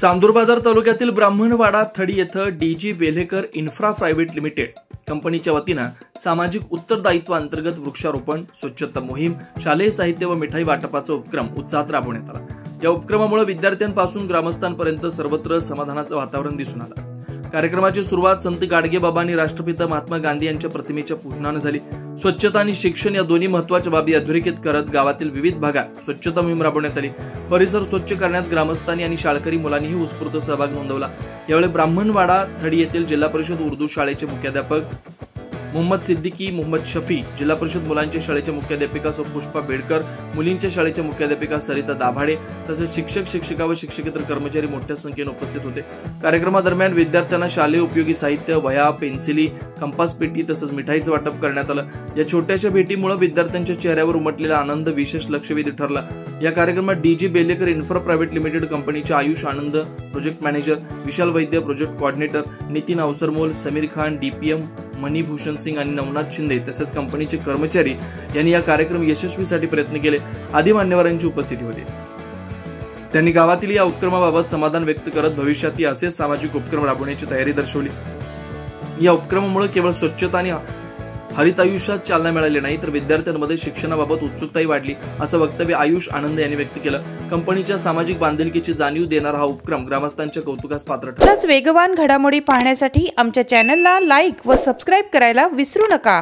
चांदूर बाजार तालुक्यातील ब्राह्मणवाडा थडी येथे डीजी बेलेकर इन्फ्रा प्रायव्हेट लिमिटेड कंपनीच्या वतीने सामाजिक उत्तरदायित्व अंतर्गत वृक्षारोपण, स्वच्छता मोहीम, शालेय साहित्य व मिठाई वाटपाचा उपक्रम उत्साहात राबवण्यात आला। या उपक्रमामुळे विद्यार्थ्यांपासून ग्रामस्थांपर्यंत सर्वत्र समाधानाचे वातावरण दिसून आले। कार्यक्रमाची सुरुवात संत गाडगे बाबा आणि राष्ट्रपिता महात्मा गांधी यांच्या प्रतिमेच्या पूजनाने झाली। स्वच्छता आणि शिक्षण या दोन्ही महत्त्वाच्या बाबी अधोरेखित करत गावातील विविध भागात स्वच्छता मोहीम राबवण्यात आली। परिसर स्वच्छ करण्यात ग्रामस्थांनी आणि शाळकरी मुलांनीही उत्स्फूर्त सहभाग नोंदवला। यावेळी ब्राह्मणवाडा थडी येथील जिल्हा परिषद उर्दू शाळेचे मुख्याध्यापक मोहम्मद सिद्दीकी, मोहम्मद शफी, जिल्हा परिषद मुलांच्या शाळेच्या मुख्याध्यापिका सौ पुष्पा बेडकर, मुलींच्या शाळेच्या मुख्याध्यापिका सरिता दाभाडे तसेच शिक्षक, शिक्षिका व शिक्षकेतर कर्मचारी मोठ्या संख्येने उपस्थित होते। कार्यक्रमादरम्यान विद्यार्थ्यांना शालेय उपयोगी साहित्य, वह्या, पेन्सिली, कंपास पेटी तसेच मिठाईचे वाटप करण्यात आलं। या छोट्याशा भेटीमुळे विद्यार्थ्यांच्या चेहऱ्यावर उमटलेला आनंद विशेष लक्षवेधी ठरला। या कार्यक्रमात DG Belekar infra private limited कंपनीचे Ayush Anand, project manager, Vishal Vaidya, project coordinator, Nitin Awasarmol, Sameer Khan, DPM Manibhushan Singh आणि नवनाथ शिंदे तसेच कंपनीचे कर्मचारी यांनी या कार्यक्रम यशस्वीसाठी प्रयत्न केले। आदी मान्यवरांची उपस्थिती होती। त्यांनी गावातील या उपक्रमाबाबत समाधान व्यक्त करत भविष्यातही असेच सामाजिक उपक्रम राबवण्याची तयारी दर्शवली। या उपक्रमामुळे केवळ स्वच्छता आणि हरित आयुष्यात चालना मिळाली नाही तर विद्यार्थ्यांमध्ये शिक्षणाबाबत उत्सुकताही वाढली, असं वक्तव्य आयुष आनंद यांनी व्यक्त केलं। कंपनीच्या सामाजिक बांधिलकीची जाणीव देणारा हा उपक्रम ग्रामस्थांच्या कौतुकास पात्र ठरला। वेगवान घडामोडी पाहण्यासाठी आमच्या चॅनलला लाईक व सबस्क्राईब करायला विसरू नका।